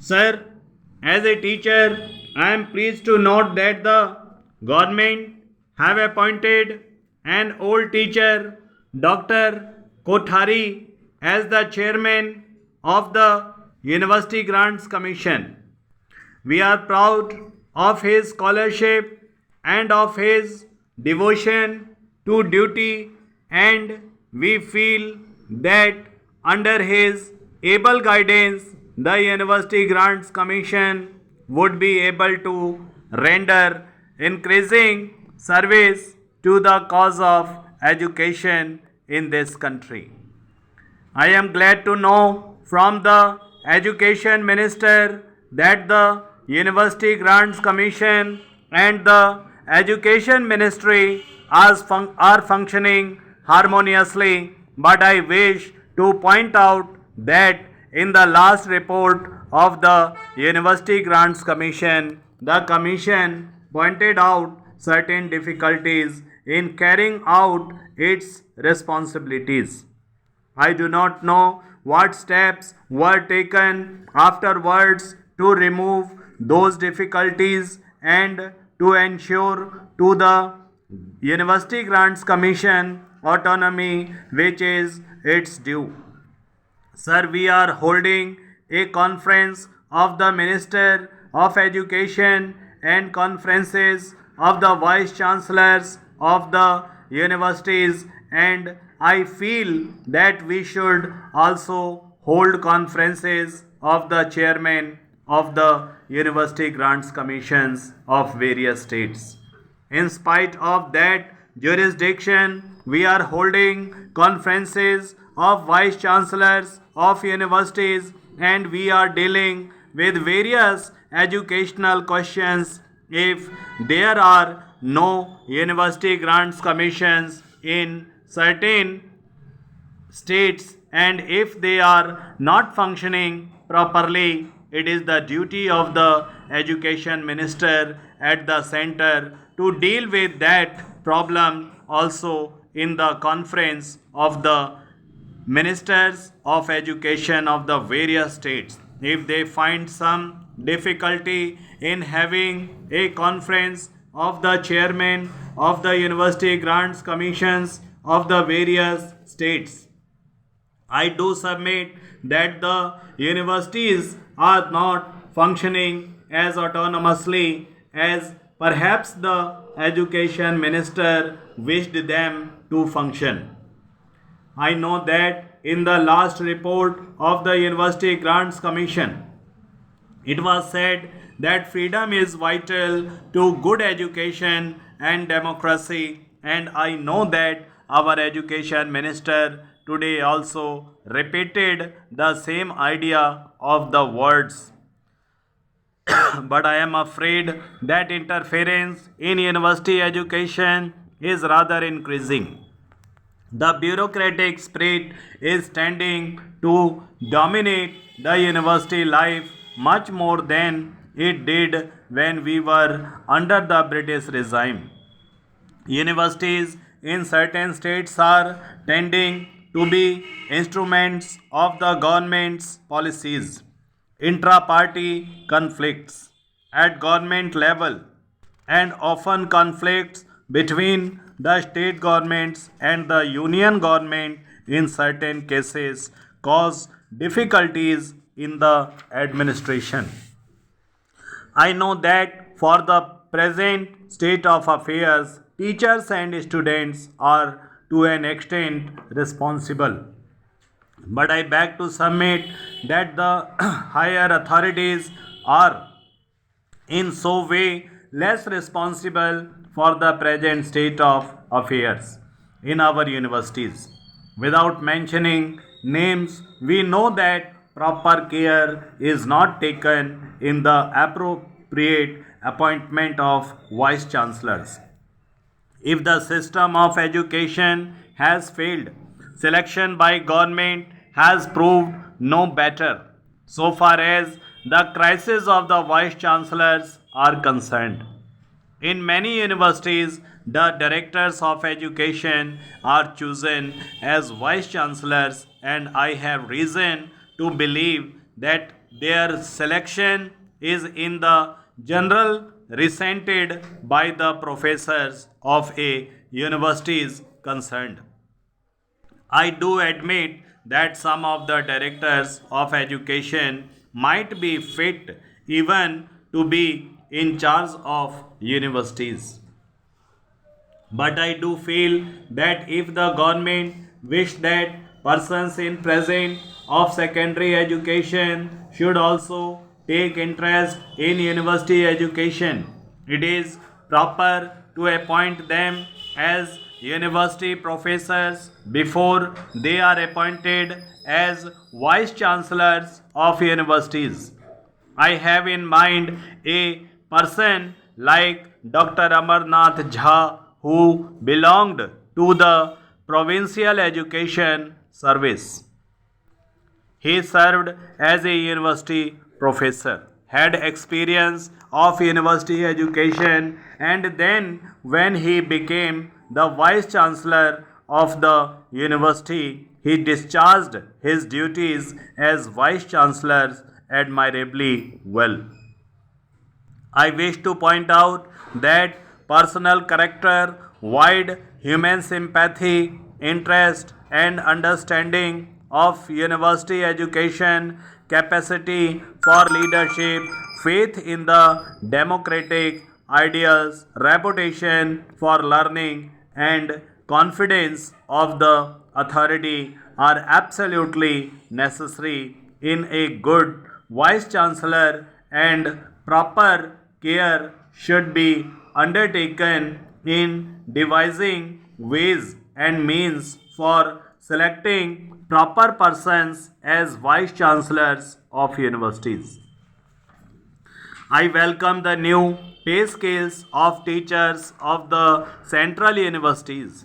Sir, as a teacher, I am pleased to note that the government have appointed an old teacher, Dr. Kothari, as the chairman of the University Grants Commission. We are proud of his scholarship and of his devotion to duty, and we feel that under his able guidance, the University Grants Commission would be able to render increasing service to the cause of education in this country. I am glad to know from the Education Minister that the University Grants Commission and the Education Ministry are functioning harmoniously, but I wish to point out that in the last report of the University Grants Commission, the Commission pointed out certain difficulties in carrying out its responsibilities. I do not know what steps were taken afterwards to remove those difficulties and to ensure to the University Grants Commission autonomy which is its due. Sir, we are holding a conference of the Minister of Education and conferences of the Vice Chancellors of the universities, and I feel that we should also hold conferences of the chairman of the University Grants Commissions of various states. In spite of that jurisdiction, we are holding conferences of vice chancellors of universities, and we are dealing with various educational questions if there are no university grants commissions in certain states, and if they are not functioning properly, it is the duty of the education minister at the center to deal with that problem also in the conference of the ministers of education of the various states. If they find some difficulty in having a conference of the chairman of the university grants commissions of the various states, I do submit that the universities are not functioning as autonomously as perhaps the education minister wished them to function. I know that in the last report of the University Grants Commission, it was said that freedom is vital to good education and democracy, and I know that our education minister today also repeated the same idea of the words. But I am afraid that interference in university education is rather increasing. The bureaucratic spirit is tending to dominate the university life much more than it did when we were under the British regime. Universities in certain states are tending to be instruments of the government's policies. Intra-party conflicts at government level and often conflicts between the state governments and the union government in certain cases cause difficulties in the administration. I know that for the present state of affairs, teachers and students are to an extent responsible. But I beg to submit that the higher authorities are in so way less responsible for the present state of affairs in our universities. Without mentioning names, we know that proper care is not taken in the appropriate appointment of vice chancellors. If the system of education has failed, selection by government has proved no better so far as the crisis of the vice chancellors are concerned. In many universities, the directors of education are chosen as vice chancellors, and I have reason to believe that their selection is in the general resented by the professors of a universities concerned. I do admit that some of the directors of education might be fit even to be in charge of universities. But I do feel that if the government wish that persons in present of secondary education should also take interest in university education, it is proper to appoint them as university professors before they are appointed as vice chancellors of universities. I have in mind a person like Dr. Amarnath Jha who belonged to the Provincial Education Service. He served as a university professor, had experience of university education, and then when he became the vice chancellor of the university, he discharged his duties as vice chancellor admirably well. I wish to point out that personal character, wide human sympathy, interest, and understanding of university education, capacity for leadership, faith in the democratic ideals, reputation for learning, and confidence of the authority are absolutely necessary in a good vice chancellor, and proper care should be undertaken in devising ways and means for selecting proper persons as vice chancellors of universities. I welcome the new pay scales of teachers of the central universities.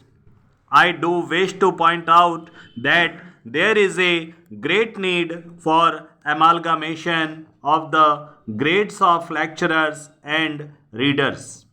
I do wish to point out that there is a great need for amalgamation of the grades of lecturers and readers.